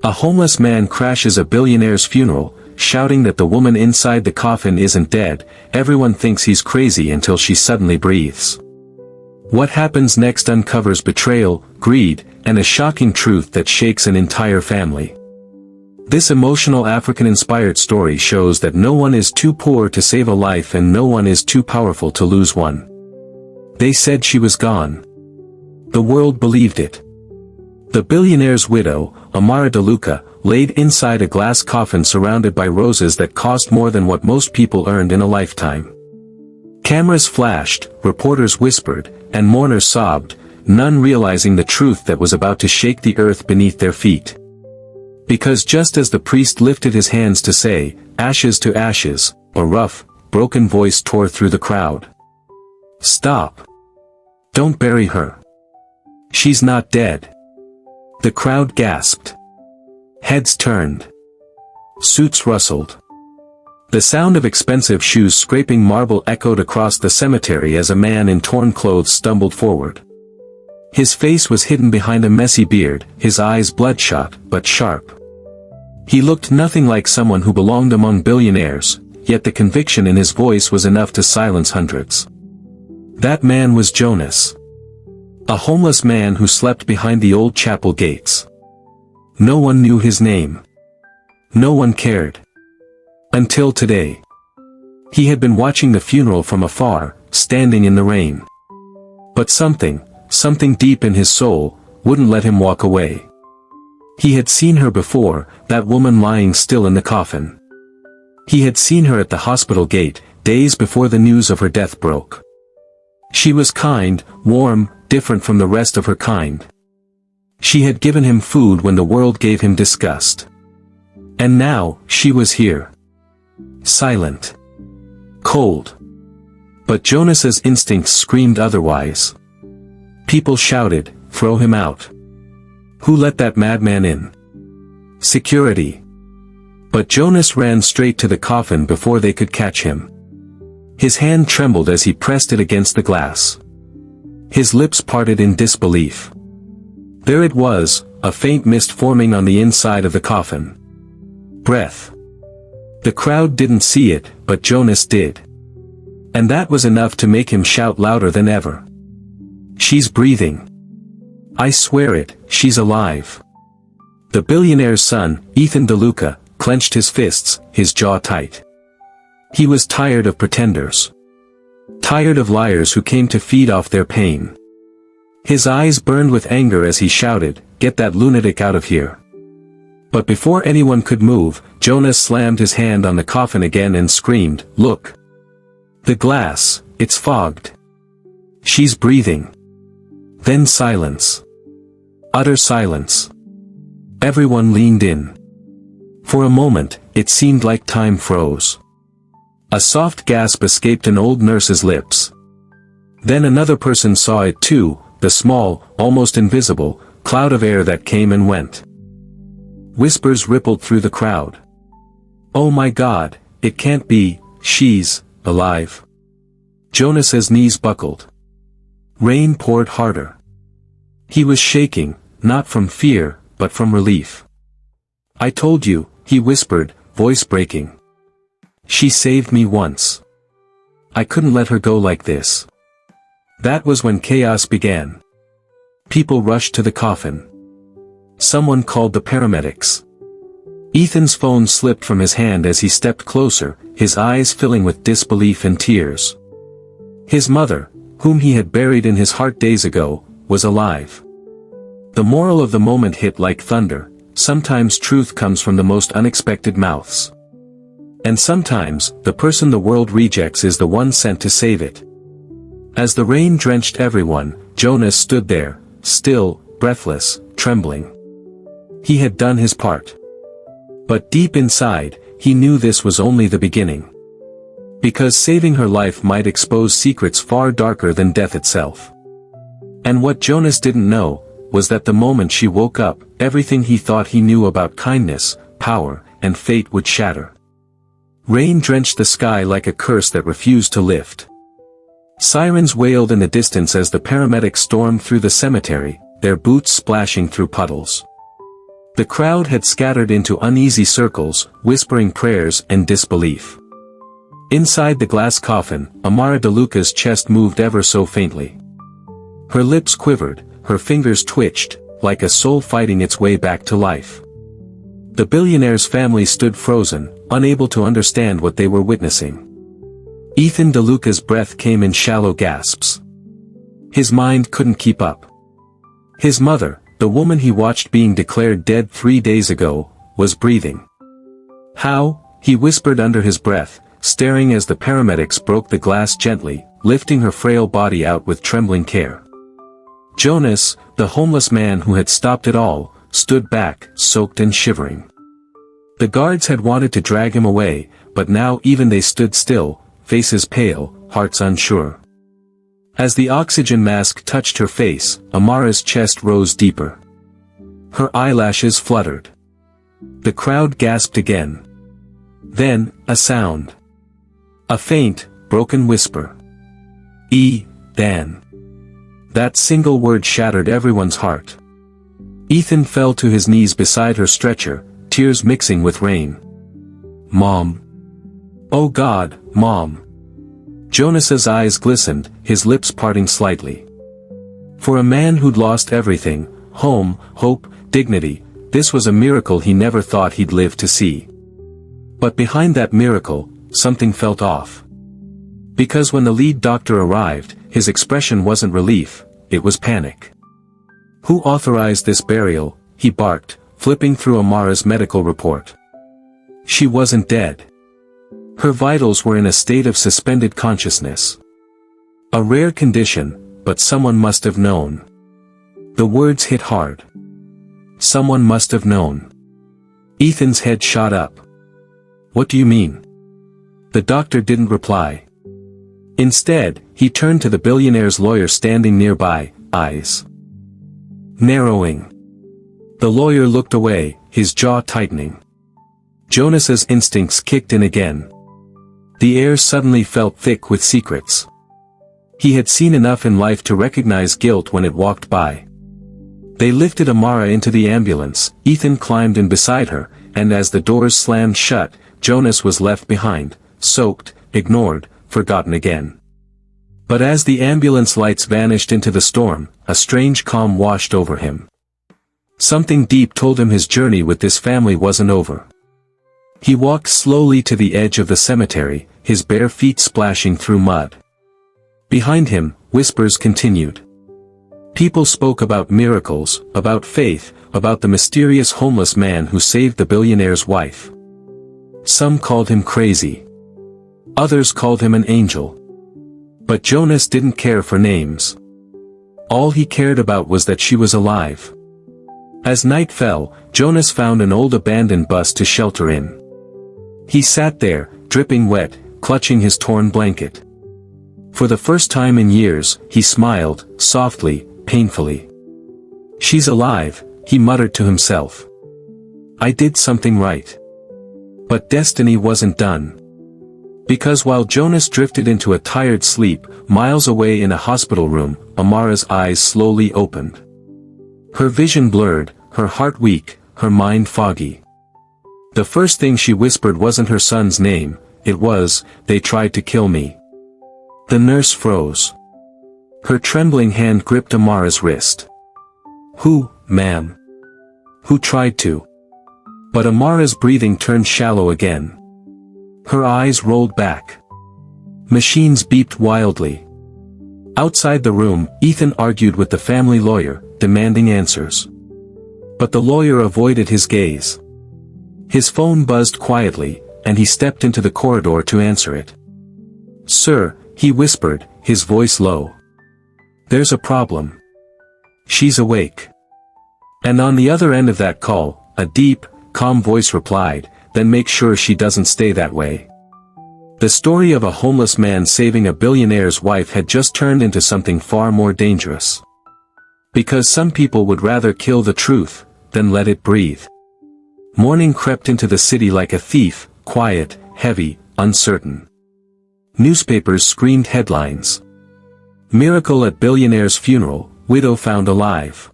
A homeless man crashes a billionaire's funeral, shouting that the woman inside the coffin isn't dead. Everyone thinks he's crazy until she suddenly breathes. What happens next uncovers betrayal, greed, and a shocking truth that shakes an entire family. This emotional African-inspired story shows that no one is too poor to save a life and no one is too powerful to lose one. They said she was gone. The world believed it. The billionaire's widow, Amara DeLuca, laid inside a glass coffin surrounded by roses that cost more than what most people earned in a lifetime. Cameras flashed, reporters whispered, and mourners sobbed, none realizing the truth that was about to shake the earth beneath their feet. Because just as the priest lifted his hands to say, "Ashes to ashes," a rough, broken voice tore through the crowd. "Stop. Don't bury her. She's not dead." The crowd gasped. Heads turned. Suits rustled. The sound of expensive shoes scraping marble echoed across the cemetery as a man in torn clothes stumbled forward. His face was hidden behind a messy beard, his eyes bloodshot, but sharp. He looked nothing like someone who belonged among billionaires, yet the conviction in his voice was enough to silence hundreds. That man was Jonas. A homeless man who slept behind the old chapel gates. No one knew his name. No one cared. Until today. He had been watching the funeral from afar, standing in the rain. But something deep in his soul, wouldn't let him walk away. He had seen her before, that woman lying still in the coffin. He had seen her at the hospital gate, days before the news of her death broke. She was kind, warm, different from the rest of her kind. She had given him food when the world gave him disgust. And now, she was here. Silent. Cold. But Jonas's instincts screamed otherwise. People shouted, "Throw him out." Who let that madman in? Security. But Jonas ran straight to the coffin before they could catch him. His hand trembled as he pressed it against the glass. His lips parted in disbelief. There it was, a faint mist forming on the inside of the coffin. Breath. The crowd didn't see it, but Jonas did. And that was enough to make him shout louder than ever. "She's breathing. I swear it, she's alive." The billionaire's son, Ethan DeLuca, clenched his fists, his jaw tight. He was tired of pretenders. Tired of liars who came to feed off their pain. His eyes burned with anger as he shouted, "Get that lunatic out of here." But before anyone could move, Jonas slammed his hand on the coffin again and screamed, "Look! The glass, it's fogged. She's breathing." Then silence. Utter silence. Everyone leaned in. For a moment, it seemed like time froze. A soft gasp escaped an old nurse's lips. Then another person saw it too, the small, almost invisible, cloud of air that came and went. Whispers rippled through the crowd. "Oh my God, it can't be, she's alive." Jonas's knees buckled. Rain poured harder. He was shaking, not from fear, but from relief. "I told you," he whispered, voice breaking. "She saved me once. I couldn't let her go like this." That was when chaos began. People rushed to the coffin. Someone called the paramedics. Ethan's phone slipped from his hand as he stepped closer, his eyes filling with disbelief and tears. His mother, whom he had buried in his heart days ago, was alive. The moral of the moment hit like thunder: sometimes truth comes from the most unexpected mouths. And sometimes, the person the world rejects is the one sent to save it. As the rain drenched everyone, Jonas stood there, still, breathless, trembling. He had done his part. But deep inside, he knew this was only the beginning. Because saving her life might expose secrets far darker than death itself. And what Jonas didn't know, was that the moment she woke up, everything he thought he knew about kindness, power, and fate would shatter. Rain drenched the sky like a curse that refused to lift. Sirens wailed in the distance as the paramedics stormed through the cemetery, their boots splashing through puddles. The crowd had scattered into uneasy circles, whispering prayers and disbelief. Inside the glass coffin, Amara DeLuca's chest moved ever so faintly. Her lips quivered, her fingers twitched, like a soul fighting its way back to life. The billionaire's family stood frozen, unable to understand what they were witnessing. Ethan DeLuca's breath came in shallow gasps. His mind couldn't keep up. His mother, the woman he watched being declared dead 3 days ago, was breathing. How? He whispered under his breath, staring as the paramedics broke the glass gently, lifting her frail body out with trembling care. Jonas, the homeless man who had stopped it all, stood back, soaked and shivering. The guards had wanted to drag him away, but now even they stood still, faces pale, hearts unsure. As the oxygen mask touched her face, Amara's chest rose deeper. Her eyelashes fluttered. The crowd gasped again. Then, a sound. A faint, broken whisper. Dan. That single word shattered everyone's heart. Ethan fell to his knees beside her stretcher, tears mixing with rain. Mom. Oh God, Mom. Jonas's eyes glistened, his lips parting slightly. For a man who'd lost everything, home, hope, dignity, this was a miracle he never thought he'd live to see. But behind that miracle, something felt off. Because when the lead doctor arrived, his expression wasn't relief, it was panic. Who authorized this burial? He barked, flipping through Amara's medical report. She wasn't dead. Her vitals were in a state of suspended consciousness. A rare condition, but someone must have known. The words hit hard. Someone must have known. Ethan's head shot up. What do you mean? The doctor didn't reply. Instead, he turned to the billionaire's lawyer standing nearby, eyes narrowing. The lawyer looked away, his jaw tightening. Jonas's instincts kicked in again. The air suddenly felt thick with secrets. He had seen enough in life to recognize guilt when it walked by. They lifted Amara into the ambulance, Ethan climbed in beside her, and as the doors slammed shut, Jonas was left behind, soaked, ignored, forgotten again. But as the ambulance lights vanished into the storm, a strange calm washed over him. Something deep told him his journey with this family wasn't over. He walked slowly to the edge of the cemetery, his bare feet splashing through mud. Behind him, whispers continued. People spoke about miracles, about faith, about the mysterious homeless man who saved the billionaire's wife. Some called him crazy. Others called him an angel. But Jonas didn't care for names. All he cared about was that she was alive. As night fell, Jonas found an old abandoned bus to shelter in. He sat there, dripping wet, clutching his torn blanket. For the first time in years, he smiled, softly, painfully. She's alive, he muttered to himself. I did something right. But destiny wasn't done. Because while Jonas drifted into a tired sleep, miles away in a hospital room, Amara's eyes slowly opened. Her vision blurred, her heart weak, her mind foggy. The first thing she whispered wasn't her son's name, it was, "They tried to kill me." The nurse froze. Her trembling hand gripped Amara's wrist. Who, ma'am? Who tried to? But Amara's breathing turned shallow again. Her eyes rolled back. Machines beeped wildly. Outside the room, Ethan argued with the family lawyer, demanding answers. But the lawyer avoided his gaze. His phone buzzed quietly, and he stepped into the corridor to answer it. "Sir," he whispered, his voice low. "There's a problem. She's awake." And on the other end of that call, a deep, calm voice replied, "Then make sure she doesn't stay that way." The story of a homeless man saving a billionaire's wife had just turned into something far more dangerous. Because some people would rather kill the truth than let it breathe. Morning crept into the city like a thief, quiet, heavy, uncertain. Newspapers screamed headlines. Miracle at billionaire's funeral, widow found alive.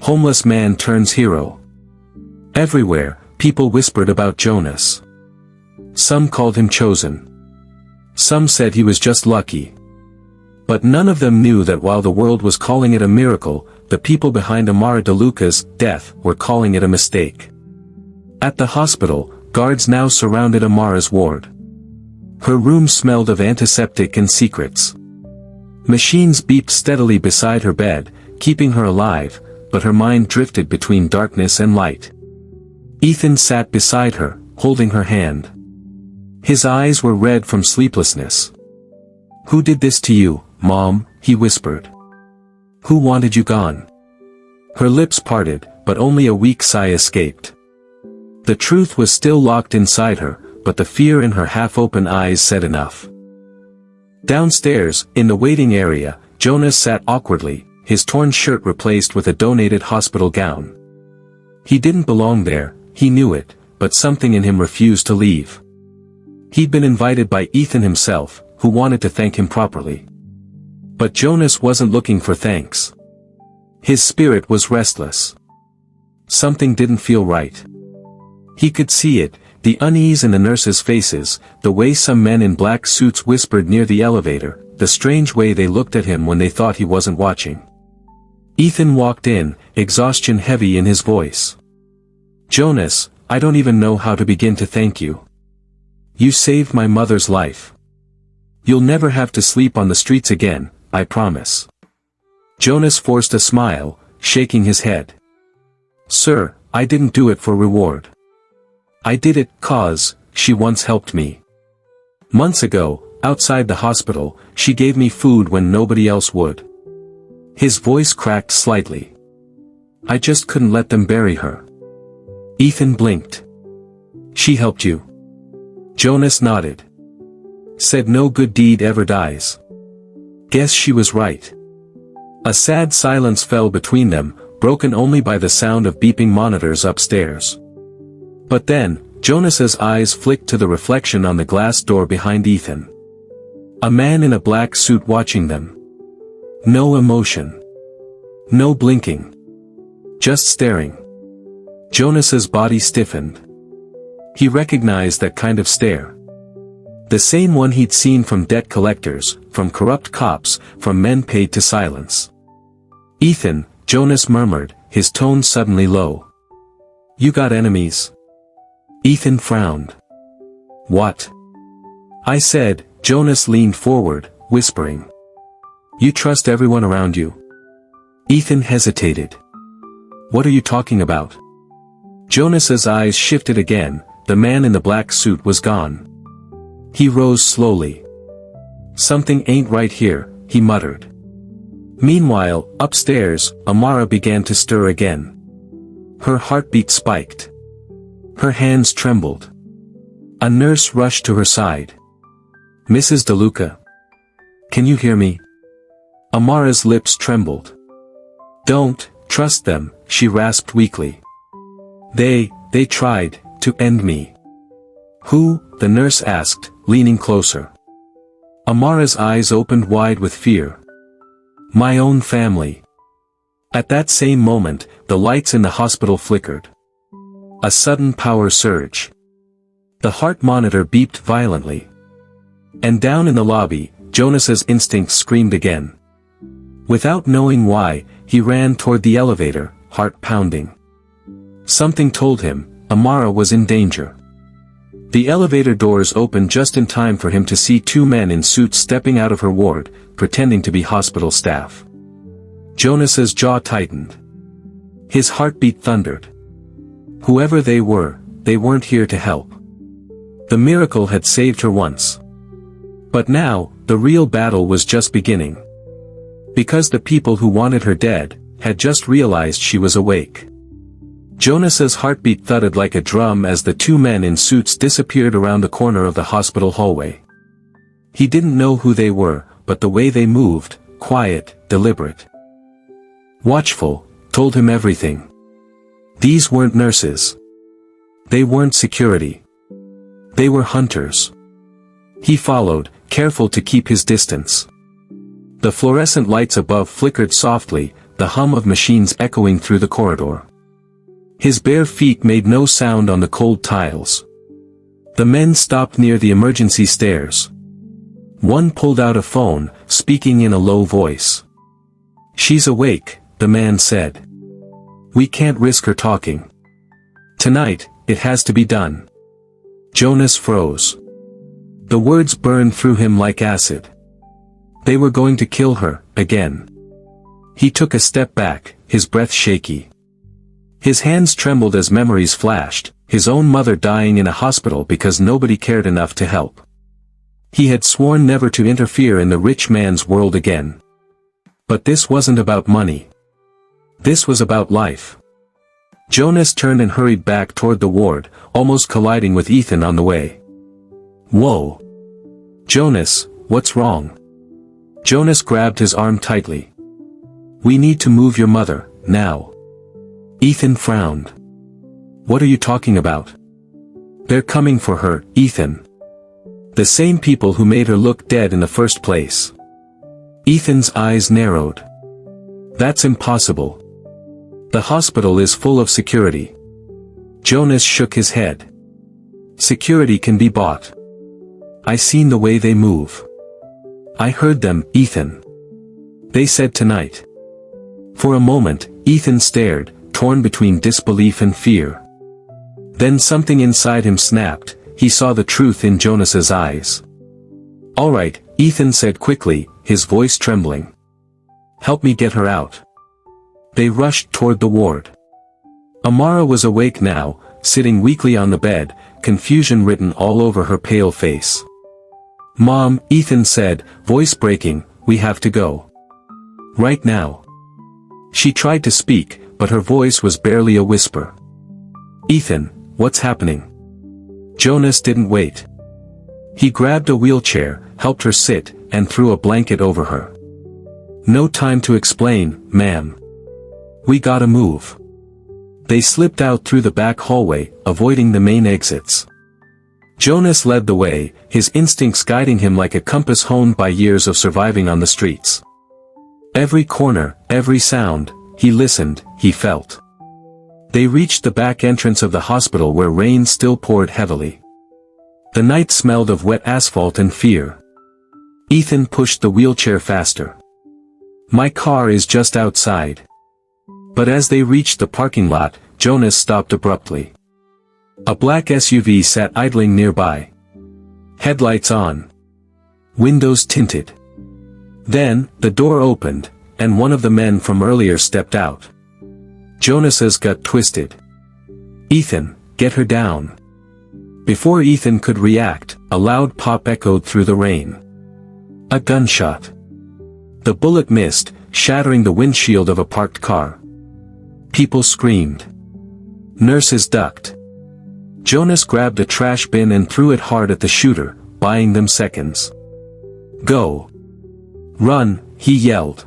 Homeless man turns hero. Everywhere, people whispered about Jonas. Some called him chosen. Some said he was just lucky. But none of them knew that while the world was calling it a miracle, the people behind Amara DeLuca's death were calling it a mistake. At the hospital, guards now surrounded Amara's ward. Her room smelled of antiseptic and secrets. Machines beeped steadily beside her bed, keeping her alive, but her mind drifted between darkness and light. Ethan sat beside her, holding her hand. His eyes were red from sleeplessness. "Who did this to you, Mom?" he whispered. "Who wanted you gone?" Her lips parted, but only a weak sigh escaped. The truth was still locked inside her, but the fear in her half-open eyes said enough. Downstairs, in the waiting area, Jonas sat awkwardly, his torn shirt replaced with a donated hospital gown. He didn't belong there, he knew it, but something in him refused to leave. He'd been invited by Ethan himself, who wanted to thank him properly. But Jonas wasn't looking for thanks. His spirit was restless. Something didn't feel right. He could see it, the unease in the nurses' faces, the way some men in black suits whispered near the elevator, the strange way they looked at him when they thought he wasn't watching. Ethan walked in, exhaustion heavy in his voice. "Jonas, I don't even know how to begin to thank you. You saved my mother's life. You'll never have to sleep on the streets again, I promise." Jonas forced a smile, shaking his head. "Sir, I didn't do it for reward. I did it 'cause she once helped me. Months ago, outside the hospital, she gave me food when nobody else would." His voice cracked slightly. "I just couldn't let them bury her." Ethan blinked. "She helped you?" Jonas nodded. "Said no good deed ever dies. Guess she was right." A sad silence fell between them, broken only by the sound of beeping monitors upstairs. But then, Jonas's eyes flicked to the reflection on the glass door behind Ethan. A man in a black suit watching them. No emotion. No blinking. Just staring. Jonas's body stiffened. He recognized that kind of stare. The same one he'd seen from debt collectors, from corrupt cops, from men paid to silence. "Ethan," Jonas murmured, his tone suddenly low. "You got enemies?" Ethan frowned. "What?" "I said," Jonas leaned forward, whispering. "You trust everyone around you?" Ethan hesitated. "What are you talking about?" Jonas's eyes shifted again, the man in the black suit was gone. He rose slowly. "Something ain't right here," he muttered. Meanwhile, upstairs, Amara began to stir again. Her heartbeat spiked. Her hands trembled. A nurse rushed to her side. "Mrs. DeLuca? Can you hear me?" Amara's lips trembled. "Don't trust them," she rasped weakly. They tried to end me." "Who?" the nurse asked, leaning closer. Amara's eyes opened wide with fear. "My own family." At that same moment, the lights in the hospital flickered. A sudden power surge. The heart monitor beeped violently. And down in the lobby, Jonas's instincts screamed again. Without knowing why, he ran toward the elevator, heart pounding. Something told him, Amara was in danger. The elevator doors opened just in time for him to see two men in suits stepping out of her ward, pretending to be hospital staff. Jonas's jaw tightened. His heartbeat thundered. Whoever they were, they weren't here to help. The miracle had saved her once. But now, the real battle was just beginning. Because the people who wanted her dead, had just realized she was awake. Jonas's heartbeat thudded like a drum as the two men in suits disappeared around the corner of the hospital hallway. He didn't know who they were, but the way they moved, quiet, deliberate, watchful, told him everything. These weren't nurses. They weren't security. They were hunters. He followed, careful to keep his distance. The fluorescent lights above flickered softly, the hum of machines echoing through the corridor. His bare feet made no sound on the cold tiles. The men stopped near the emergency stairs. One pulled out a phone, speaking in a low voice. "She's awake," the man said. "We can't risk her talking. Tonight, it has to be done." Jonas froze. The words burned through him like acid. They were going to kill her, again. He took a step back, his breath shaky. His hands trembled as memories flashed, his own mother dying in a hospital because nobody cared enough to help. He had sworn never to interfere in the rich man's world again. But this wasn't about money. This was about life. Jonas turned and hurried back toward the ward, almost colliding with Ethan on the way. "Whoa! Jonas, what's wrong?" Jonas grabbed his arm tightly. "We need to move your mother, now." Ethan frowned. "What are you talking about?" "They're coming for her, Ethan. The same people who made her look dead in the first place." Ethan's eyes narrowed. "That's impossible. The hospital is full of security." Jonas shook his head. "Security can be bought. I seen the way they move. I heard them, Ethan. They said tonight." For a moment, Ethan stared, torn between disbelief and fear. Then something inside him snapped, he saw the truth in Jonas's eyes. "All right," Ethan said quickly, his voice trembling. "Help me get her out." They rushed toward the ward. Amara was awake now, sitting weakly on the bed, confusion written all over her pale face. "Mom," Ethan said, voice breaking, "we have to go. Right now." She tried to speak, but her voice was barely a whisper. "Ethan, what's happening?" Jonas didn't wait. He grabbed a wheelchair, helped her sit, and threw a blanket over her. "No time to explain, ma'am. We gotta move." They slipped out through the back hallway, avoiding the main exits. Jonas led the way, his instincts guiding him like a compass honed by years of surviving on the streets. Every corner, every sound, he listened, he felt. They reached the back entrance of the hospital where rain still poured heavily. The night smelled of wet asphalt and fear. Ethan pushed the wheelchair faster. "My car is just outside." But as they reached the parking lot, Jonas stopped abruptly. A black SUV sat idling nearby. Headlights on. Windows tinted. Then, the door opened, and one of the men from earlier stepped out. Jonas's gut twisted. "Ethan, get her down." Before Ethan could react, a loud pop echoed through the rain. A gunshot. The bullet missed, shattering the windshield of a parked car. People screamed. Nurses ducked. Jonas grabbed a trash bin and threw it hard at the shooter, buying them seconds. "Go. Run," he yelled.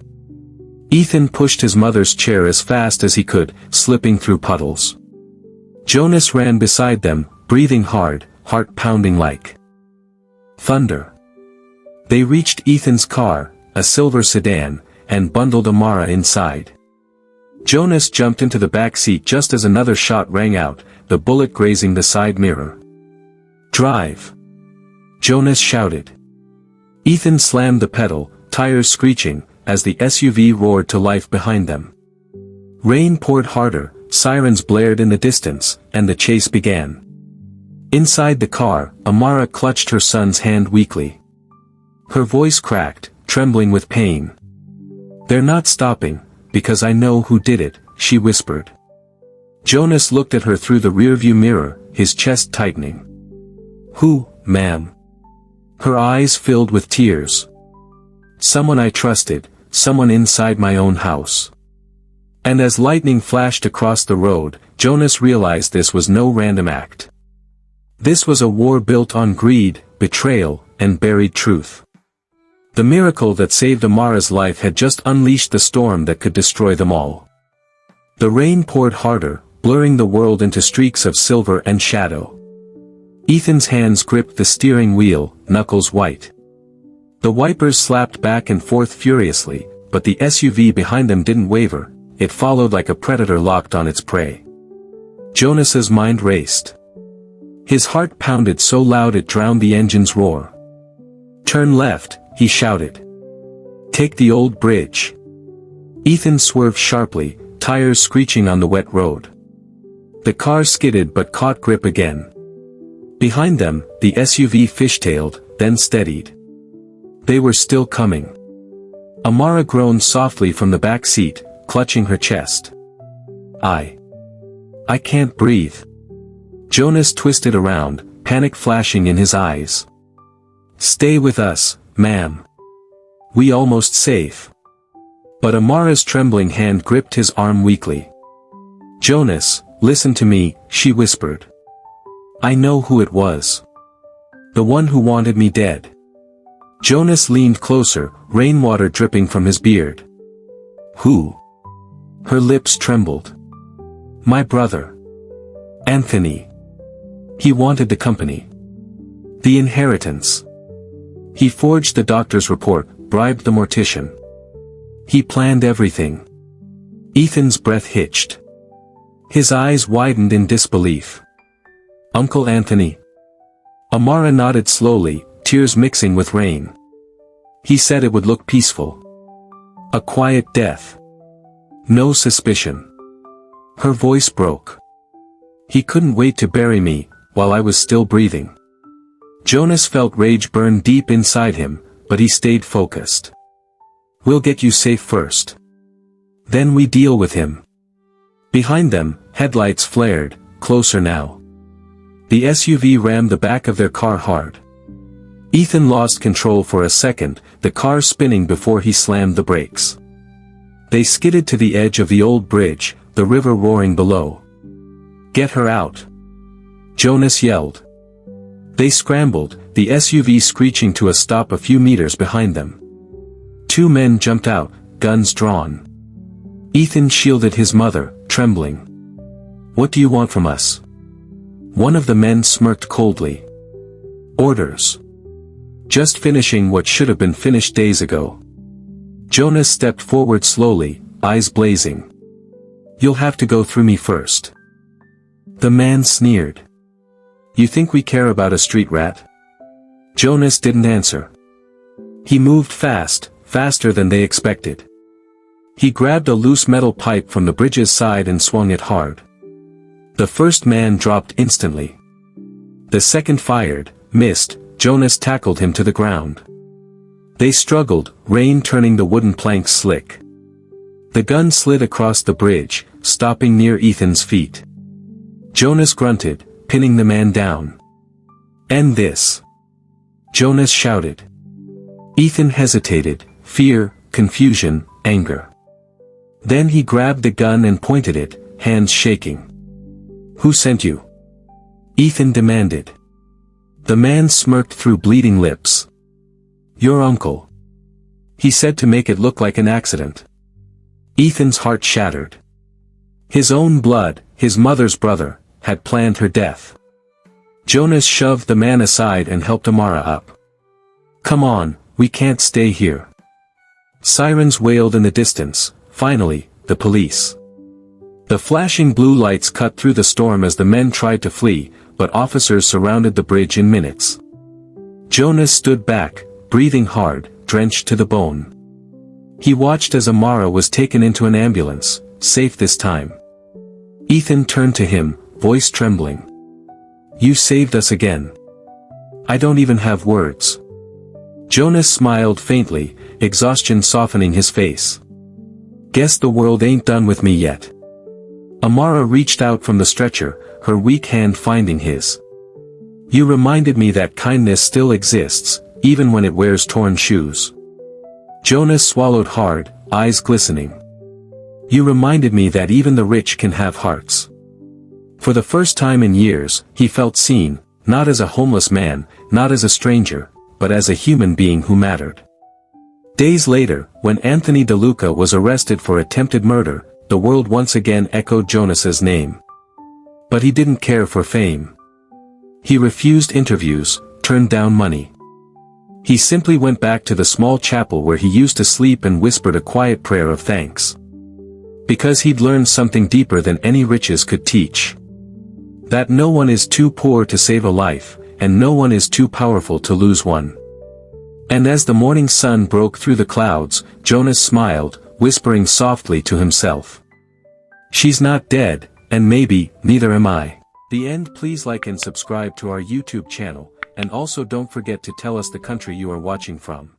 Ethan pushed his mother's chair as fast as he could, slipping through puddles. Jonas ran beside them, breathing hard, heart pounding like thunder. They reached Ethan's car, a silver sedan, and bundled Amara inside. Jonas jumped into the back seat just as another shot rang out, the bullet grazing the side mirror. "Drive!" Jonas shouted. Ethan slammed the pedal, tires screeching, as the SUV roared to life behind them. Rain poured harder, sirens blared in the distance, and the chase began. Inside the car, Amara clutched her son's hand weakly. Her voice cracked, trembling with pain. "They're not stopping, because I know who did it," she whispered. Jonas looked at her through the rearview mirror, his chest tightening. "Who, ma'am?" Her eyes filled with tears. "Someone I trusted, someone inside my own house." And as lightning flashed across the road, Jonas realized this was no random act. This was a war built on greed, betrayal, and buried truth. The miracle that saved Amara's life had just unleashed the storm that could destroy them all. The rain poured harder, blurring the world into streaks of silver and shadow. Ethan's hands gripped the steering wheel, knuckles white. The wipers slapped back and forth furiously, but the SUV behind them didn't waver, it followed like a predator locked on its prey. Jonas's mind raced. His heart pounded so loud it drowned the engine's roar. "Turn left," he shouted. "Take the old bridge." Ethan swerved sharply, tires screeching on the wet road. The car skidded but caught grip again. Behind them, the SUV fishtailed, then steadied. They were still coming. Amara groaned softly from the back seat, clutching her chest. I can't breathe." Jonas twisted around, panic flashing in his eyes. "Stay with us, ma'am. We almost safe." But Amara's trembling hand gripped his arm weakly. "Jonas, listen to me," she whispered. "I know who it was. The one who wanted me dead." Jonas leaned closer, rainwater dripping from his beard. "Who?" Her lips trembled. "My brother. Anthony. He wanted the company. The inheritance. He forged the doctor's report, bribed the mortician. He planned everything." Ethan's breath hitched. His eyes widened in disbelief. "Uncle Anthony?" Amara nodded slowly, tears mixing with rain. "He said it would look peaceful. A quiet death. No suspicion." Her voice broke. "He couldn't wait to bury me, while I was still breathing." Jonas felt rage burn deep inside him, but he stayed focused. "We'll get you safe first. Then we deal with him." Behind them, headlights flared, closer now. The SUV rammed the back of their car hard. Ethan lost control for a second, the car spinning before he slammed the brakes. They skidded to the edge of the old bridge, the river roaring below. "Get her out!" Jonas yelled. They scrambled, the SUV screeching to a stop a few meters behind them. Two men jumped out, guns drawn. Ethan shielded his mother, trembling. "What do you want from us?" One of the men smirked coldly. "Orders. Just finishing what should have been finished days ago." Jonas stepped forward slowly, eyes blazing. "You'll have to go through me first." The man sneered. "You think we care about a street rat?" Jonas didn't answer. He moved fast, faster than they expected. He grabbed a loose metal pipe from the bridge's side and swung it hard. The first man dropped instantly. The second fired, missed. Jonas tackled him to the ground. They struggled, rain turning the wooden planks slick. The gun slid across the bridge, stopping near Ethan's feet. Jonas grunted, pinning the man down. "End this!" Jonas shouted. Ethan hesitated, fear, confusion, anger. Then he grabbed the gun and pointed it, hands shaking. "Who sent you?" Ethan demanded. The man smirked through bleeding lips. "Your uncle. He said to make it look like an accident." Ethan's heart shattered. His own blood, his mother's brother, had planned her death. Jonas shoved the man aside and helped Amara up. "Come on, we can't stay here." Sirens wailed in the distance. Finally, the police. The flashing blue lights cut through the storm as the men tried to flee, but officers surrounded the bridge in minutes. Jonas stood back, breathing hard, drenched to the bone. He watched as Amara was taken into an ambulance, safe this time. Ethan turned to him, voice trembling. "You saved us again. I don't even have words." Jonas smiled faintly, exhaustion softening his face. "Guess the world ain't done with me yet." Amara reached out from the stretcher, her weak hand finding his. "You reminded me that kindness still exists, even when it wears torn shoes." Jonas swallowed hard, eyes glistening. "You reminded me that even the rich can have hearts." For the first time in years, he felt seen, not as a homeless man, not as a stranger, but as a human being who mattered. Days later, when Anthony DeLuca was arrested for attempted murder, the world once again echoed Jonas's name. But he didn't care for fame. He refused interviews, turned down money. He simply went back to the small chapel where he used to sleep and whispered a quiet prayer of thanks. Because he'd learned something deeper than any riches could teach. That no one is too poor to save a life, and no one is too powerful to lose one. And as the morning sun broke through the clouds, Jonas smiled, whispering softly to himself. She's not dead, and maybe, neither am I. The end. Please like and subscribe to our YouTube channel, and also don't forget to tell us the country you are watching from.